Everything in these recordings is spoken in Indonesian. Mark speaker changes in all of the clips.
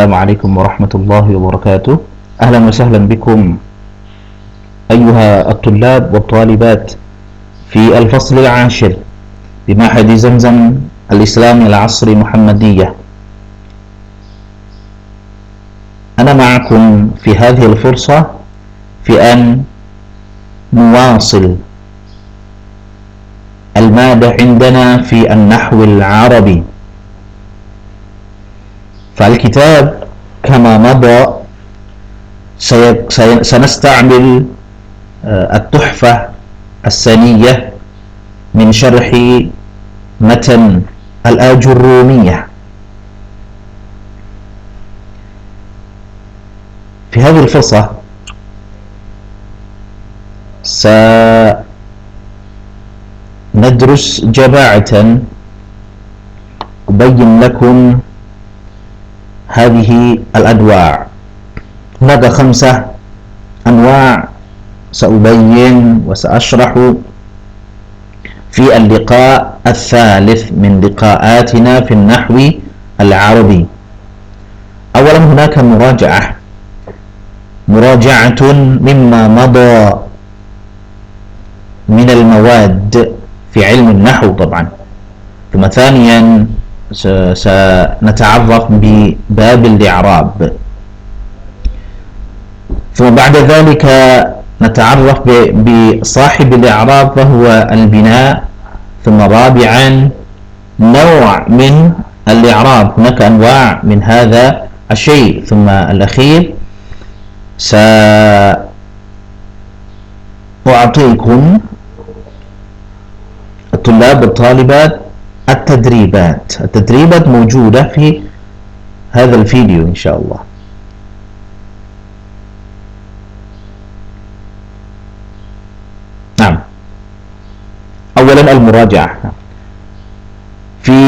Speaker 1: السلام عليكم ورحمة الله وبركاته. أهلا وسهلا بكم أيها الطلاب والطالبات في الفصل العاشر بمعهد زمزم الإسلامي العصر محمدية. أنا معكم في هذه الفرصة في أن نواصل المادة عندنا في النحو العربي. فالكتاب كما مضى سنستعمل التحفة السنية من شرح متن الآجرومية. في هذه الفرصة سندرس جماعة أبين لكم هذه الأنواع. هناك 5 أنواع سأبين وسأشرح في اللقاء الثالث من لقاءاتنا في النحو العربي. أولا هناك مراجعة مما مضى من المواد في علم النحو طبعا. ثم ثانيا سنتعرف بباب الإعراب، ثم بعد ذلك نتعرف بصاحب الإعراب وهو البناء، ثم رابعا نوع من الإعراب، هناك أنواع من هذا الشيء، ثم الأخير سأعطيكم الطلاب والطالبات التدريبات موجودة في هذا الفيديو إن شاء الله. نعم، أولا المراجعة. في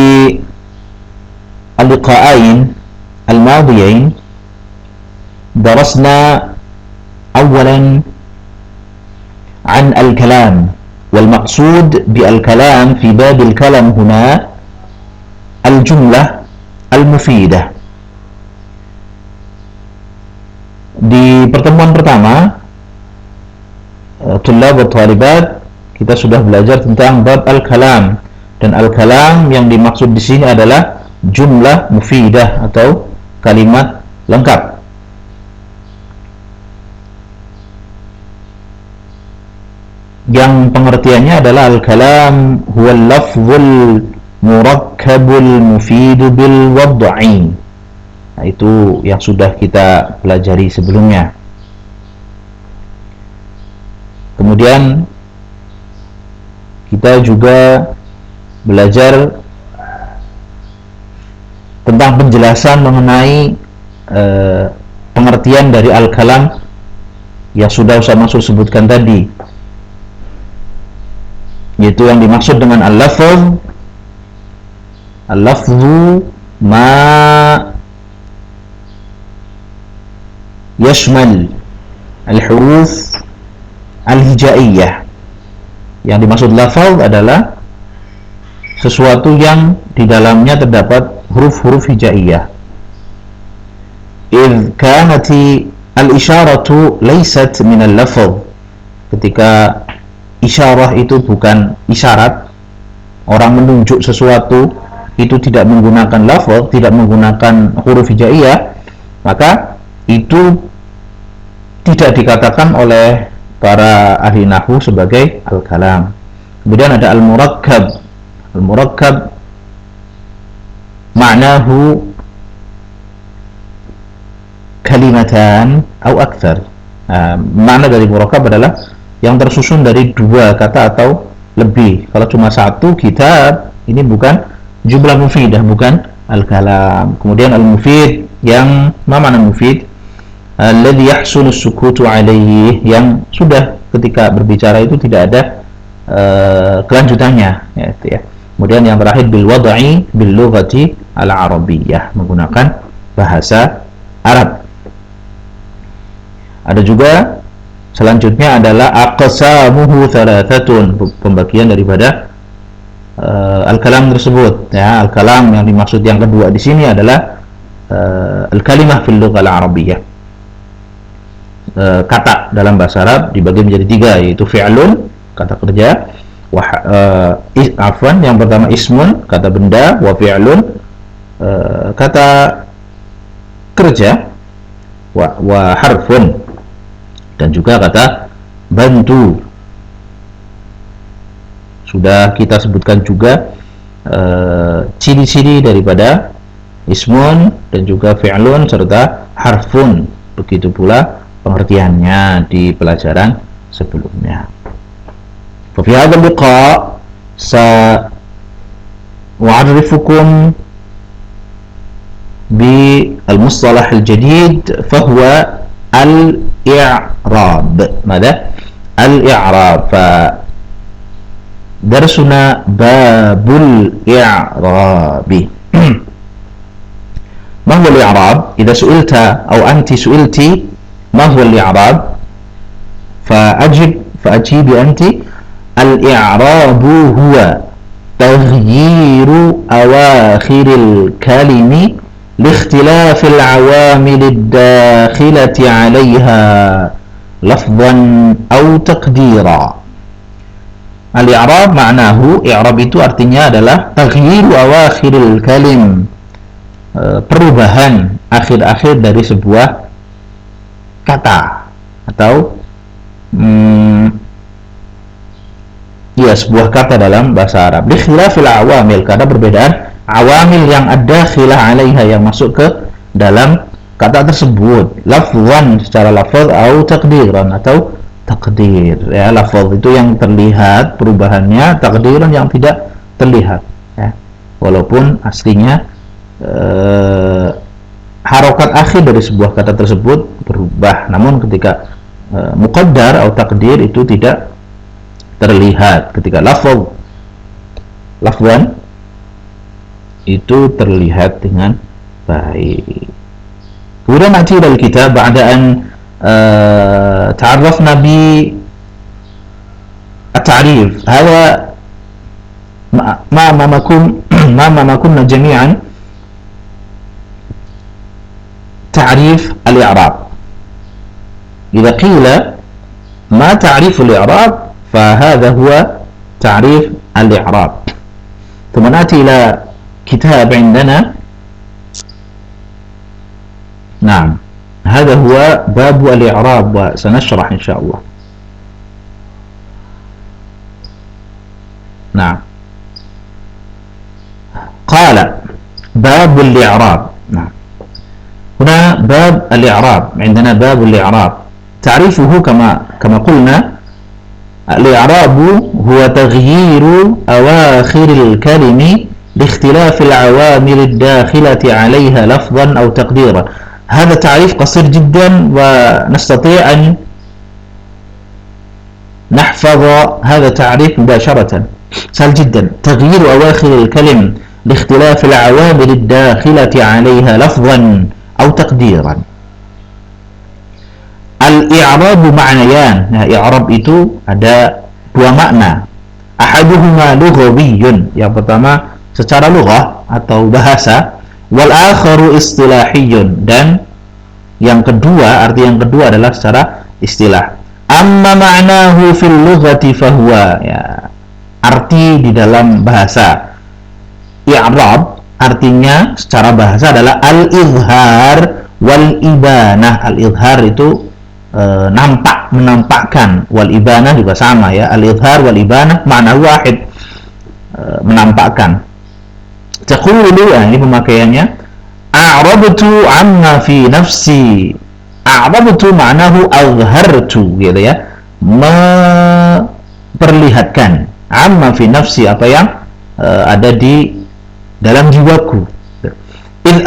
Speaker 1: اللقاءين الماضيين درسنا أولا عن الكلام، والمقصود بالكلام في باب الكلام هنا الجملة المفيدة. Di pertemuan pertama, tulab dan talibat, kita sudah belajar tentang bab al-kalam, dan al-kalam yang dimaksud di sini adalah jumlah mufidah atau kalimat lengkap. Yang pengertiannya adalah al-kalam huwa al-lafzul murakkabul mufidu bil wad'i. Nah, itu yang sudah kita pelajari sebelumnya. Kemudian kita juga belajar tentang penjelasan mengenai pengertian dari al-kalam yang sudah Ustaz Mansur sebutkan tadi, yaitu yang dimaksud dengan al-lafz, al-lafzu ma yashmal al-huruf al-hijaiyah. Yang dimaksud lafaz adalah sesuatu yang di dalamnya terdapat huruf-huruf hijaiyah. Idh kanati al-isyaratu laysat min al-lafz, ketika isyarah itu bukan isyarat, orang menunjuk sesuatu itu tidak menggunakan lafaz, tidak menggunakan huruf hijaiyah, maka itu tidak dikatakan oleh para ahli nahwu sebagai al-kalam. Kemudian ada al-murakkab. Al-murakkab ma'nahu kalimatan atau akthar. Makna dari murakkab adalah yang tersusun dari 2 kata atau lebih. Kalau cuma 1 kitab, ini bukan jumlah mufidah, bukan al-kalam. Kemudian al-mufid, yang mana mufid? Alladhi yahsunu sukutu alaihi, yang sudah ketika berbicara itu tidak ada kelanjutannya, ya. Kemudian yang terakhir bil wad'i bil lughati al-arabiyyah, menggunakan bahasa Arab. Ada juga selanjutnya adalah aqsamuhu thalathatun, pembagian daripada al-kalam tersebut, ya. Al-kalam yang dimaksud yang kedua di sini adalah al-kalimah fil lughah al-arabiyyah. Kata dalam bahasa Arab dibagi menjadi tiga, yaitu fi'lun, kata kerja, yang pertama ismun, kata benda, wa fi'lun, kata kerja, wa harfun, dan juga kata bantu. Sudah kita sebutkan juga ciri-ciri daripada ismun dan juga fi'lun serta harfun. Begitu pula pengertiannya di pelajaran sebelumnya. Fa fi hadzal liqa' sa'u'arrifukum bi al-mustalah al-jadid fa huwa al-i'rab. Mada? Al-i'rab. Fa darsuna babul i'rabi. ما هو الإعراب؟ إذا سئلت أو أنت سئلتي ما هو الإعراب؟ فأجيب أنت: الإعراب هو تغيير أواخر الكلم لاختلاف العوامل الداخلة عليها لفظا أو تقديرا. Al-i'rab ma'nahu, i'rab itu artinya adalah taghyiru awakhiril kalim, perubahan akhir-akhir dari sebuah kata atau sebuah kata dalam bahasa Arab. Li khilafil awamil, karena perbedaan awamil yang ada khilah alaiha, yang masuk ke dalam kata tersebut, lafzan secara lafaz, atau takdiran atau takdir. Ya, lafaz itu yang terlihat perubahannya, takdiran yang tidak terlihat. Ya, walaupun aslinya harokat akhir dari sebuah kata tersebut berubah, namun ketika muqaddar atau takdir itu tidak terlihat. Ketika lafwan itu terlihat dengan baik. Kemudian nanti dari kita ba'da an ta'arrafna bi at-ta'rif hadha ma kunna jami'an تعريف الإعراب. إذا قيل ما تعريف الإعراب فهذا هو تعريف الإعراب. ثم نأتي إلى كتاب عندنا، نعم هذا هو باب الإعراب وسنشرح إن شاء الله. نعم قال باب الإعراب. نعم هنا باب الإعراب، عندنا باب الإعراب. تعريفه كما قلنا: الإعراب هو تغيير أواخر الكلم لاختلاف العوامل الداخلة عليها لفظا أو تقديرا. هذا تعريف قصير جدا ونستطيع أن نحفظ هذا التعريف مباشرة، سهل جدا. تغيير أواخر الكلم لاختلاف العوامل الداخلة عليها لفظا أو تقديرا. Al-i'rab ma'nayan. Nah, i'rab itu ada dua makna. Ahaduhuma lughawiyyun, yang pertama secara lughah atau bahasa, wal akharu istilahiyyun, dan yang kedua, arti yang kedua adalah secara istilah. Amma ma'nahu fil lughati fahuwa, ya, arti di dalam bahasa. I'rab artinya secara bahasa adalah al-izhar wal ibanah. Al-izhar itu nampak, menampakkan. Wal ibanah juga sama, ya. Al-izhar wal ibanah makna wahid, menampakkan. Taqulu, ini pemakaiannya, a'rabtu amma fi nafsi. A'rabtu ma'nahu azhartu, gitu ya, memperlihatkan. Amma fi nafsi, apa yang ada di dalam jiwaku. Id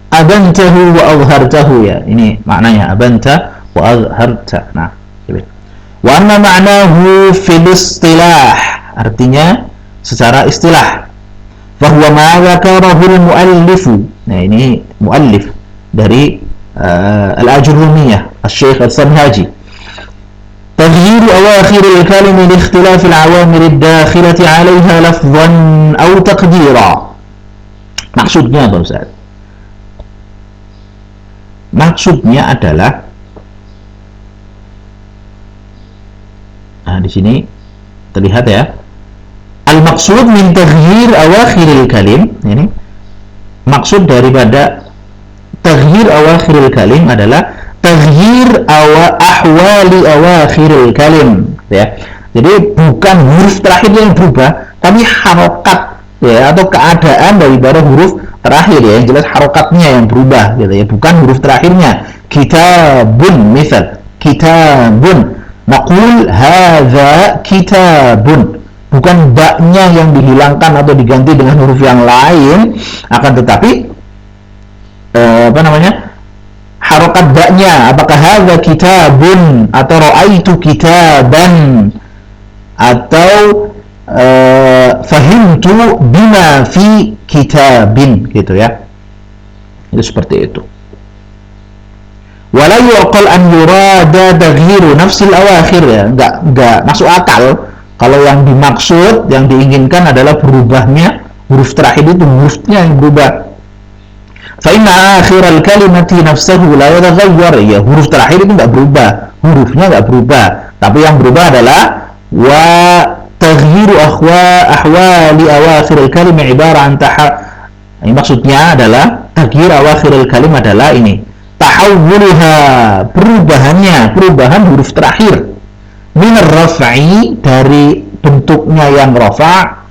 Speaker 1: abantahu wa azhartahu, ya, ini maknanya, abanta wa azharta. Nah, wa anna ma'nahu fil istilah, artinya secara istilah. Fa huwa ma dzakarahu al-muallif. Nah, ini muallif dari al-Ajurrumiyah, Asy-Syaikh As-Sanhaji. تغيير أواخر الكلم لاختلاف العوامل الداخلة عليها لفظا أو تقديرا. Maksudnya, Pak Ustaz, Maksudnya adalah, nah di sini terlihat ya, al-maqsud min taghyir awakhiril kalim, ini maksud daripada taghyir awakhiril kalim adalah taghyir ahwali awakhiril kalim, ya. Jadi bukan huruf terakhir yang berubah, tapi harokat, ya, atau keadaan daripada huruf terakhir, ya, yang jelas harokatnya yang berubah, gitu ya, bukan huruf terakhirnya. Kitabun, misal kitabun, naqul hadza kitabun, bukan baknya yang dihilangkan atau diganti dengan huruf yang lain, akan tetapi harokat baknya, apakah hadza kitabun atau ra'aitu kitaban atau fahimtu bima fi kitabin, gitu ya. Itu seperti itu. Wala yuqal an yurada taghyiru nafsil awakhir, ya, enggak masuk akal kalau yang dimaksud, yang diinginkan adalah berubahnya huruf terakhir itu, hurufnya yang berubah. Fa inna akhiral kalimati nafsuhu la yataghayyar, ya, huruf terakhir itu enggak berubah, hurufnya enggak berubah, tapi yang berubah adalah wa taghyiru ahwali awakhiril kalim ibara an ini maksudnya adalah taghyir awakhiril kalim adalah ini tahawwuluha, perubahan huruf terakhir, minar raf'i, dari bentuknya yang rafa',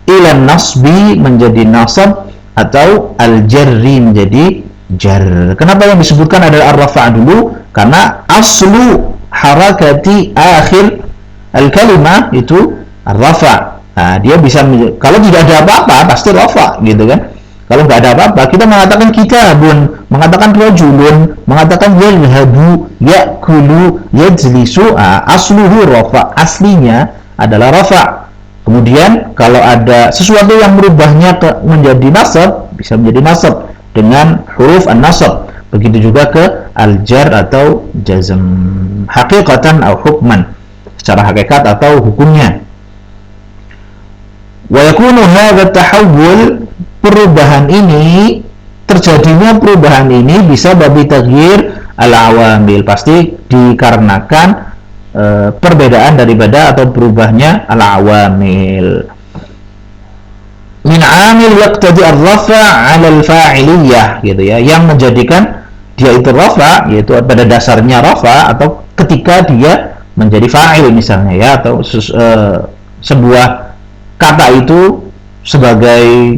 Speaker 1: ila nasbi, menjadi nasab, atau al-jarri, menjadi jar. Kenapa yang disebutkan adalah ar-rafa' dulu? Karena aslu harakati akhir al-kalimah itu ar-rafa'. Nah, dia bisa, kalau tidak ada apa-apa pasti rafa', gitu kan. Kalau nggak ada apa-apa, kita mengatakan kitabun, mengatakan rajulun, mengatakan yadhhabu, ya'kulu, yajlisu, asluhu rafa', aslinya adalah rafa'. Kemudian kalau ada sesuatu yang merubahnya menjadi nasab, bisa menjadi nasab dengan huruf an-nasab. Begitu juga ke al-jar atau jazm, haqiqatan atau hukman, secara hakikat atau hukumnya. Wa yakunu hadha tahawwul, terjadinya perubahan ini bisa babi taghyir al-awamil, pasti dikarenakan perbedaan daripada atau berubahnya al-awamil. Min amil yaqtadi ar-rafa' 'ala al-fa'iliyah, gitu ya, yang menjadikan dia itu rafa', yaitu pada dasarnya rafa' atau ketika dia menjadi fa'il misalnya, ya, atau sebuah kata itu sebagai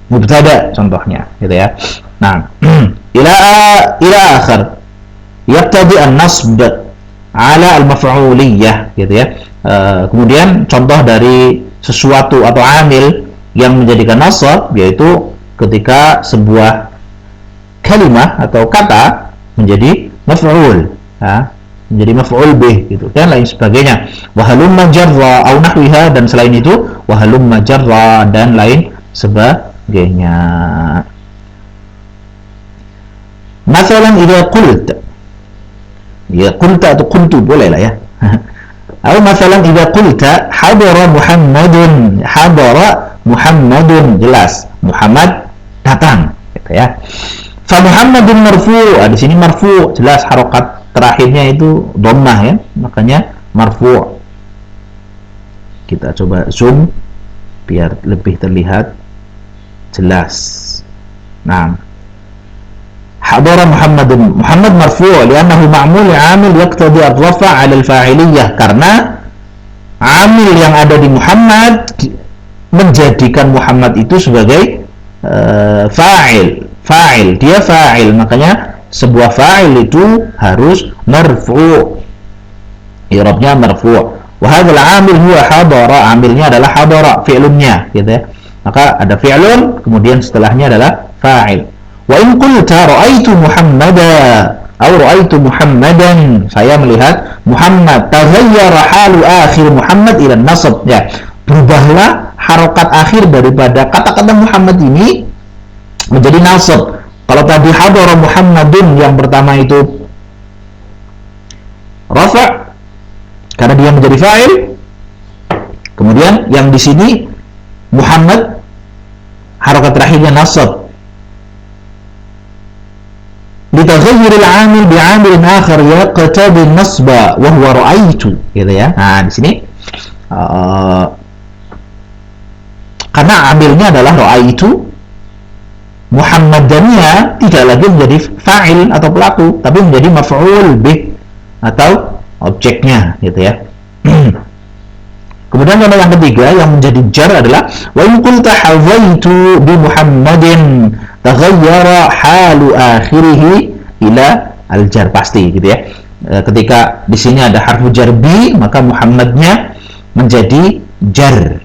Speaker 1: mubtada contohnya, gitu ya. Nah, ila akhir yaqtadi an-nasb ala al-maf'uliyah, gitu ya. Kemudian contoh dari sesuatu atau amil yang menjadikan nasab, yaitu ketika sebuah kalimah atau kata menjadi maf'ul, menjadi maf'ul bih, gitu, dan lain sebagainya. Wa halumma jarra au nahwiha, dan selain itu wa halumma jarra dan lain sebagainya. Masalan idza qulta, ya, qulta atau qultu boleh lah, ya. Atau masalan idza qulta hadara Muhammadun, jelas Muhammad datang, gitu ya. Fa Muhammadun marfu', di sini marfu', jelas harokat terakhirnya itu dhammah, ya, makanya marfu'. Kita coba zoom biar lebih terlihat jelas. Nah, hadara Muhammadun, Muhammad marfu' li'annahu ma'mul 'amil yaqtadi ar-rafa' 'ala al-fa'iliyah, karena amil yang ada di Muhammad menjadikan Muhammad itu sebagai fa'il, dia fa'il, makanya sebuah fa'il itu harus marfu', i'rabnya marfu'. Wa hadzal 'amil huwa hadara, amilnya adalah hadara, fi'lunnya, gitu ya. Maka ada fi'lun, kemudian setelahnya adalah fa'il. Wa in qulta ra'aitu Muhammadan atau ra'aitu Muhammadan, saya melihat Muhammad, taghayyara halu akhir Muhammad ila nasab, ya, berubahlah harokat akhir daripada kata-kata Muhammad ini menjadi nasab. Kalau tadi hadara Muhammadun yang pertama itu rafa' karena dia menjadi fa'il, kemudian yang di sini Muhammad harokat terakhirnya nasab. litaghayyur al-'amil bi'amil akhar yaqtadi an-nasba wa huwa ra'aitu, gitu ya. Nah, di sini karena amilnya adalah ra'aitu, Muhammadannya tidak lagi menjadi fa'il atau pelaku, tapi menjadi maf'ul bih atau objeknya, gitu ya. Kemudian contoh yang ketiga yang menjadi jar adalah wa in qulta hawaitu bi Muhammadin taghayyara halu akhirih ila al-jar, pasti, gitu ya. Ketika di sini ada harfu jar bi, maka Muhammadnya menjadi jar.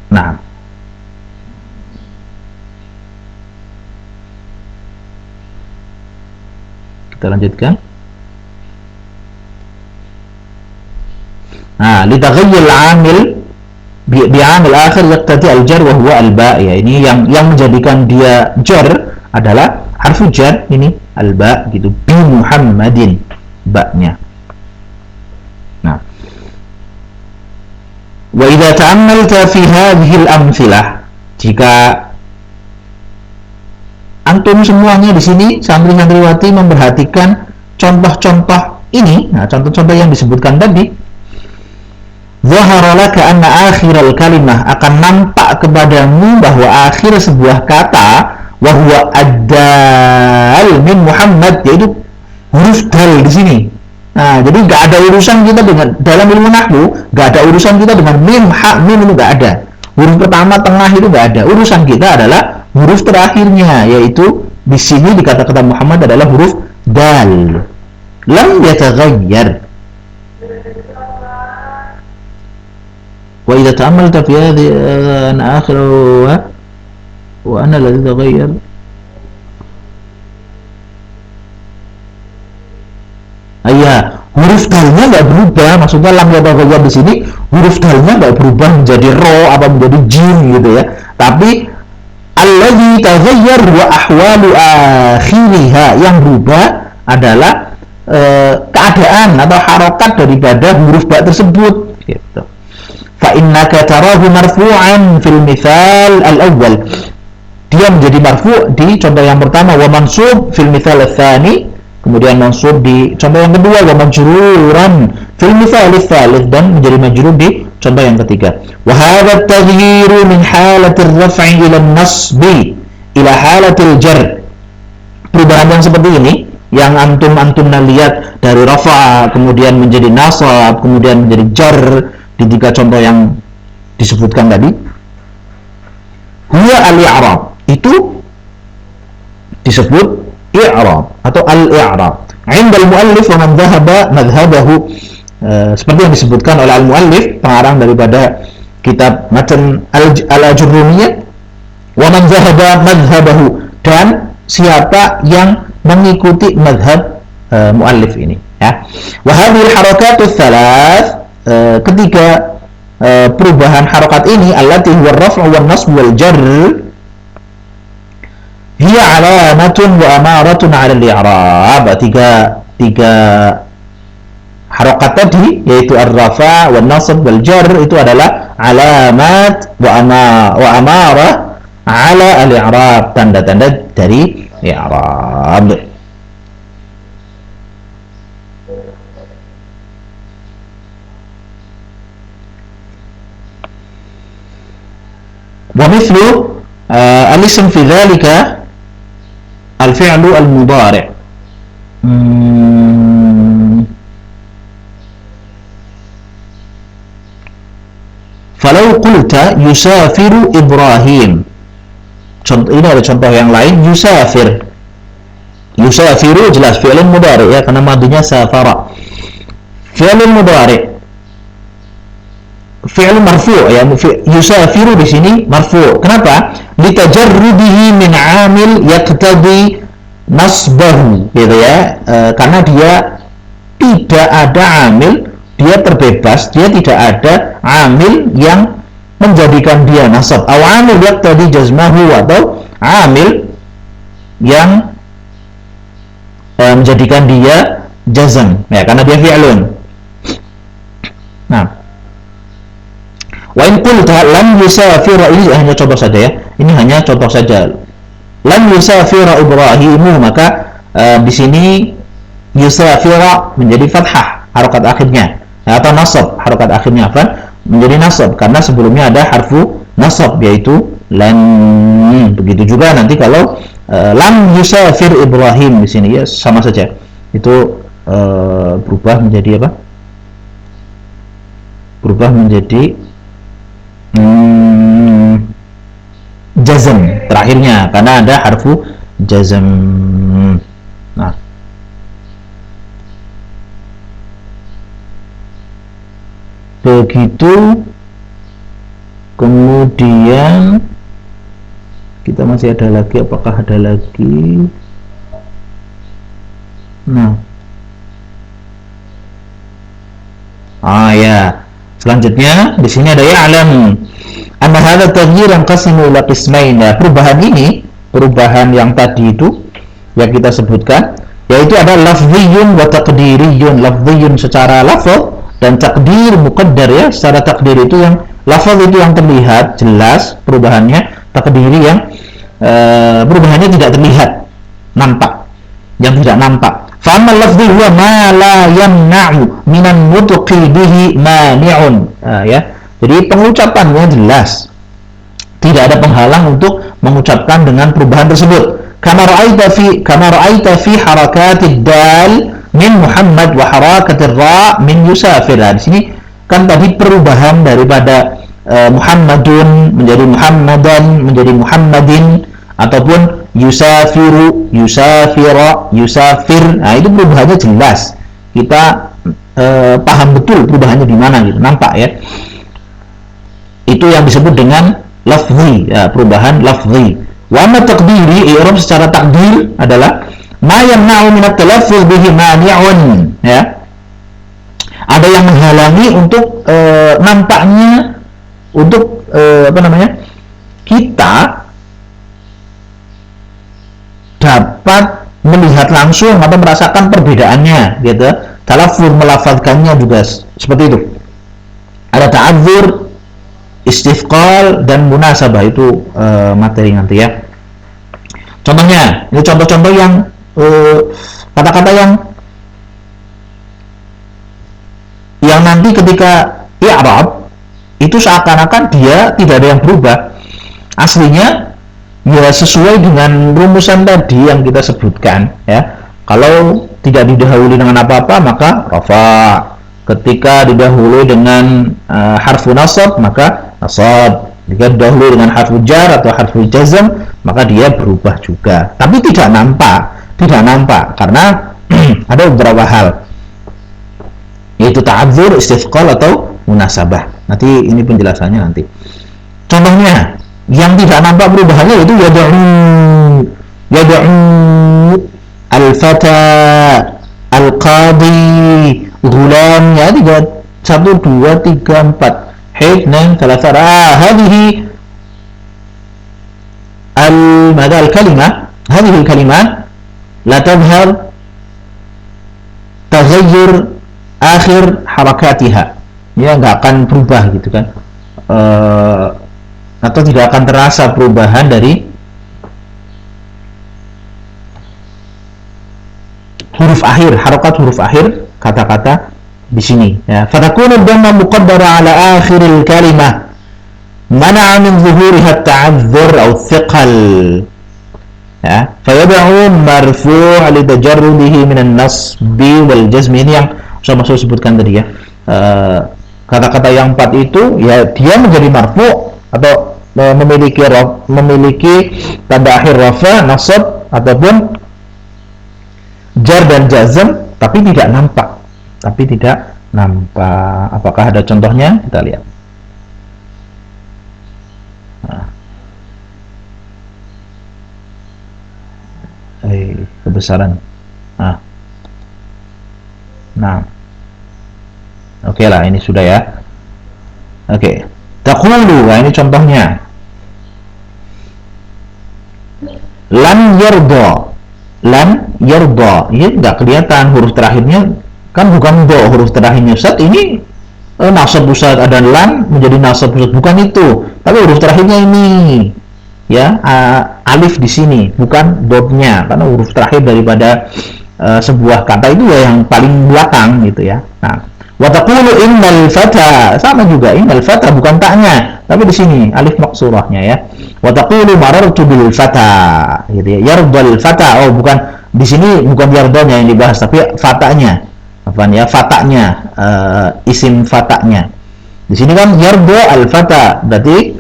Speaker 1: Nah, kita lanjutkan. Nah, litaghayyur al-'amil bi'amil akhir yaqtadi al-jar wa huwa al-ba, ya. Ini yang menjadikan dia jar adalah harfu jar ini al-ba, gitu, bi Muhammadin, ba-nya. Nah, wa idza ta'ammalta fi hadhihi al-amthilah, jika antum semuanya di sini santri-santriwati memperhatikan contoh-contoh ini, nah contoh-contoh yang disebutkan tadi, zahara laka anna akhiral kalimah, akan nampak kepadamu bahwa akhir sebuah kata wa huwa ad-dal min Muhammad, yaitu huruf dal di sini. Nah, jadi nggak ada urusan kita dengan dalam ilmu nahwu, nggak ada urusan kita dengan mim, ha, mim itu nggak ada. Huruf pertama, tengah itu nggak ada. Urusan kita adalah huruf terakhirnya, yaitu di sini di kata-kata Muhammad adalah huruf dal. Lam yataghayyar. Wa idza ta'ammalta fi hadhihi an akhiru wa ana alladhi taghayyar. Ayah, huruf dalnya nggak berubah, maksudnya lam yataghayyar di sini huruf dalnya nggak berubah menjadi ro apa menjadi jim, gitu ya. Tapi alladzi taghayyar wa ahwalu akhiriha, yang berubah adalah keadaan atau harokat daripada huruf ba tersebut, gitu. Fa innaka tarahu marfu'an fil mithal al-awwal, dia menjadi marfu' di contoh yang pertama, wa mansub fil mithal ats-tsani, kemudian mansub di contoh yang kedua, wa majruran fil mithal ats-tsalits, dan menjadi majrur di contoh yang ketiga. Wa hadha at-taghyiru min halati ar-raf'i ila an-nasbi ila halati al-jar. Perubahan yang seperti ini yang antum lihat dari rafa kemudian menjadi nasab kemudian menjadi jar di tiga contoh yang disebutkan tadi, huwa al-i'rab, itu disebut i'rab atau al-i'rab. 'Inda al-muallif wa man dhahaba madhhabahu, seperti yang disebutkan oleh al-muallif, pengarang daripada kitab matan al-ajurrumiyah, wa man dhahaba madhhabahu, dan siapa yang mengikuti madhab muallif ini, ya. Wa hadhihi al-harakatu ats-tsalath, ketiga perubahan harokat ini, allati huwa ar-raf'u wan nasb wal jar, hiya alamatun wa amaratun 'ala al-i'rab. Tiga harokat tadi, yaitu ar-rafa' wan nasb wal jar, itu adalah alamat wa amarah 'ala al-i'rab, tanda-tanda dari i'rab. ومثل الاسم في ذلك الفعل المضارع. فلو قلت يسافر إبراهيم, ini ada contoh yang lain, yusafiru jelas fi'il mudhari, ya, karena madinya safara. Fi'il mudhari, fi'il marfu', ya, yusafiru di sini marfu'. Kenapa? Litajarrudihi min 'amil yaqtadi nasbahu, gitu ya. Karena dia tidak ada amil, dia terbebas, dia tidak ada amil yang menjadikan dia nasab, aw amil yaqtadi jazmahu, atau amil yang menjadikan dia jazm, ya, karena dia fi'lun. Nah, Wa in qulta lam yusafira, ini hanya contoh saja ya. Ini hanya contoh saja. Lam yusafira Ibrahimu, maka di sini yusafira menjadi fathah harokat akhirnya, atau nasab harokat akhirnya apa? Menjadi nasab karena sebelumnya ada harfu nasab yaitu lam. Begitu juga nanti kalau lam yusafir Ibrahim di sini ya sama saja. Itu berubah menjadi apa? Berubah menjadi jazm terakhirnya karena ada harfu jazm. Nah, begitu. Kemudian kita masih ada lagi, apakah ada lagi? Nah, ya, selanjutnya di sini ada ya'lam anna hadha taghyir yanqasimu ila qismain. Nah, perubahan ini, perubahan yang tadi itu yang kita sebutkan, yaitu ada lafziyun wa taqdiriyun. Lafziyun secara lafaz dan takdir muqaddar ya, secara takdir itu yang lafaz itu yang terlihat jelas perubahannya, takdiri yang perubahannya tidak terlihat, nampak, yang tidak nampak. Fa'amal lafzi huwa ma la yamna'u minan nutqi bihi mani'un. Ya. Jadi pengucapannya jelas, tidak ada penghalang untuk mengucapkan dengan perubahan tersebut. Kama ra'aita fi harakatid dal min Muhammad wa harakatir ra min yusafir. Di sini kan tadi perubahan daripada Muhammadun menjadi Muhammadan menjadi Muhammadin, ataupun yusafiru, yusafira, yusafir. Nah, itu perubahannya jelas. Kita paham betul perubahannya di mana gitu, nampak ya. Itu yang disebut dengan lafzi, ya, perubahan lafzi. Wa ma taqdiri, i'rab secara takdir adalah ma yamna'u min at-talaffuz bihi mani'un, ya. Ada yang menghalangi untuk nampaknya, untuk kita dapat melihat langsung atau merasakan perbedaannya gitu. Talaffuz, melafazkannya juga seperti itu. Ada ta'adzur, istifqal, dan munasabah. Itu materi nanti ya. Contohnya, ini contoh-contoh yang kata-kata yang nanti ketika i'rab itu seakan-akan dia tidak ada yang berubah. Aslinya ya sesuai dengan rumusan tadi yang kita sebutkan ya. Kalau tidak didahului dengan apa-apa maka rafa. Ketika didahului dengan harfu nasab maka nasab. Jika didahului dengan harfu jar atau harfu jazm maka dia berubah juga. Tapi tidak nampak karena ada beberapa hal, yaitu ta'adzur, istifqal, atau munasabah. Nanti ini penjelasannya nanti. Contohnya yang tidak nampak perubahannya yaitu yad'u al-fata, al-qadi, ghulam, ya 1 2 3 4 hidnan thalathara. Hadhihi al-kalimah, hadhihi al-kalimat la tadhhar taghayyur akhir harakatiha, ya nggak akan berubah gitu kan, atau tidak akan terasa perubahan dari huruf akhir, harokat huruf akhir kata-kata di sini ya. Fatakunu dhamma muqaddara ala akhiril kalimah mana'a min zuhuriha at-ta'azzur aw thiqal ya. Fayad'u marfu' li tajarrudihi min an-nasbi wal jazmi. Ini yang saya maksud sebutkan tadi ya. Kata-kata yang 4 itu ya dia menjadi marfu' atau memiliki tanda akhir rafa, nasab, ataupun jar dan jazm, tapi tidak nampak. Apakah ada contohnya? Kita lihat. Kebesaran. Nah. Oke lah, ini sudah ya. Oke. Taqulu, nah ini contohnya. Lan yarda. Ini enggak kelihatan huruf terakhirnya, kan bukan do huruf terakhirnya. Ustaz, ini nasab Ustaz, ada lam menjadi nasab Ustaz. Bukan itu, tapi huruf terakhirnya ini ya, alif di sini, bukan dotnya, karena huruf terakhir daripada sebuah kata itu ya yang paling belakang gitu ya. Nah, wa taqulu innal fata, sama juga innal fata bukan taknya, tapi di sini alif maksurahnya ya. Wa taqulu marartu bil fata gitu ya. Yardal fata, oh bukan di sini, bukan yardanya yang dibahas, tapi fatanya. Apaan ya? Fatanya, isim fatanya. Di sini kan yarda al fata, berarti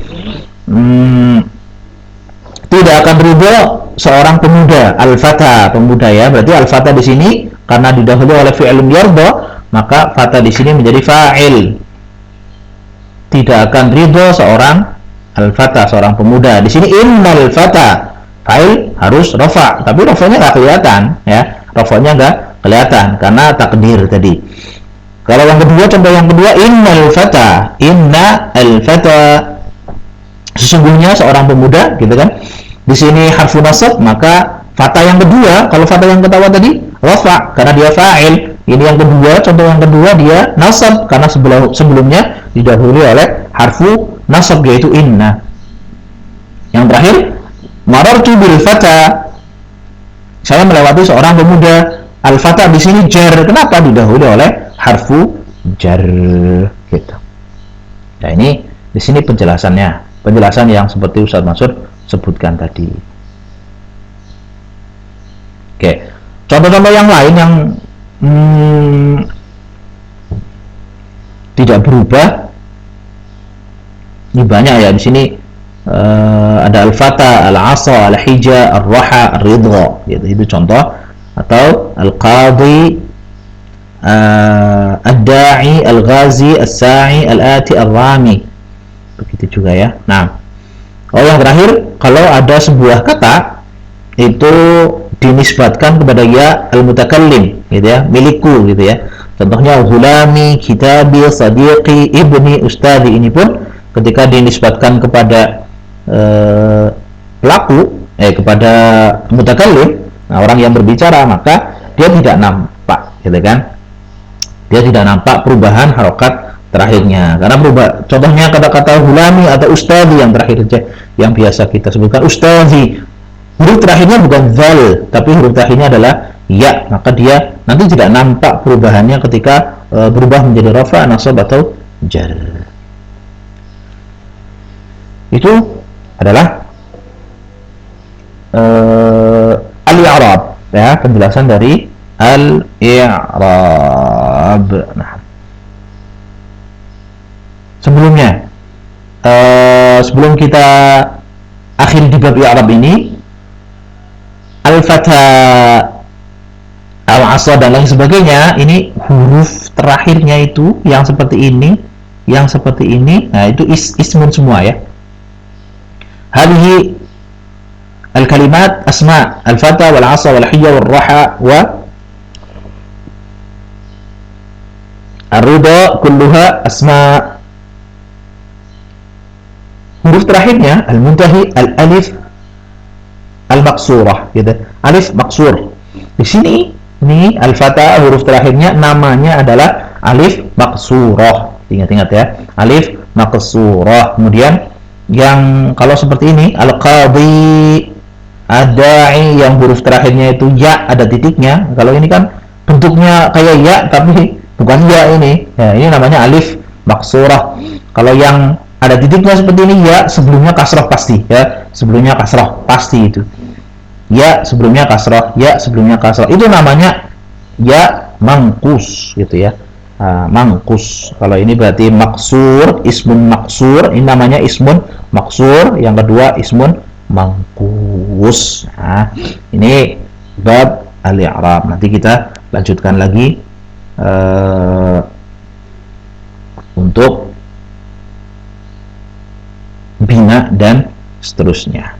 Speaker 1: tidak akan ridho seorang pemuda, al-fata, pemuda ya. Berarti al-fata di sini karena didahului oleh fi'il yarda, maka fata di sini menjadi fa'il. Tidak akan ridho seorang al-fata, seorang pemuda. Di sini innal fata, fa'il harus rafa, tapi rafanya nggak kelihatan ya. Rafanya nggak kelihatan karena takdir tadi. Kalau yang kedua, contoh yang kedua, innal fata, inna al-fata, sesungguhnya seorang pemuda, gitu kan. Di sini harfu nasab, maka fata yang kedua, kalau fata yang pertama tadi rafa karena dia fa'il. Ini yang kedua, contoh yang kedua dia nasab karena sebelumnya didahului oleh harfu nasab yaitu inna. Yang terakhir, marartu bil fata, saya melewati seorang pemuda. Al-fata di sini jar, kenapa didahului oleh harfu jar gitu. Nah, ini di sini penjelasannya. Penjelasan yang seperti Ustaz Mansur sebutkan tadi. Oke, contoh-contoh yang lain yang tidak berubah ini banyak ya. Di sini ada al-fata, al-asa, al-hija, ar-raha, ar-ridha gitu. Itu contoh. Atau al-qadi, ad-da'i, al-ghazi, as-sa'i, al-ati, ar-rami. Begitu juga ya. Nah, yang terakhir, kalau ada sebuah kata itu dinisbatkan kepada ya al-mutakallim gitu ya, milikku gitu ya. Contohnya gulami, kitabi, sadiqi, ibni, ustadi. Ini pun ketika dinisbatkan kepada pelaku, kepada mutakallim, nah orang yang berbicara, maka dia tidak nampak gitu kan. Dia tidak nampak perubahan harokat terakhirnya, karena berubah. Contohnya kata-kata gulami atau ustadi yang terakhir saja, yang biasa kita sebutkan ustadi, huruf terakhirnya bukan zal, tapi huruf terakhirnya adalah ya, maka dia nanti tidak nampak perubahannya ketika berubah menjadi rafa, nasab atau jar. Itu adalah al-i'rab ya, penjelasan dari al-i'rab. Nah, sebelumnya sebelum kita akhiri di bab i'rab ini, al-fata, al-asa dan lain sebagainya, ini huruf terakhirnya itu yang seperti ini, yang seperti ini, nah itu ismun semua ya. Hadhihi al-kalimat asma, al-fata wal-asa wal-hija wal-raha wa ar-ridha kulluha asma. Huruf terakhirnya al-muntahi, al-alif al-maksurah gitu. Alif maksur. Di sini ini al-fata, huruf terakhirnya namanya adalah alif maksurah. Ingat-ingat ya, alif maksurah. Kemudian yang kalau seperti ini al-qadi, ad-da'i, yang huruf terakhirnya itu ya, ada titiknya. Kalau ini kan bentuknya kayak ya tapi bukan ya ini. Ya, ini namanya alif maksurah. Kalau yang ada titiknya seperti ini, ya sebelumnya kasrah pasti ya, sebelumnya kasrah pasti itu. Ya sebelumnya kasrah, ya sebelumnya kasrah. Itu namanya ya mangkus gitu ya. Mangkus. Kalau ini berarti maksur, ismun maksur. Ini namanya ismun maksur. Yang kedua ismun mangkus. Nah, ini bab al-i'rab. Nanti kita lanjutkan lagi untuk bina dan seterusnya.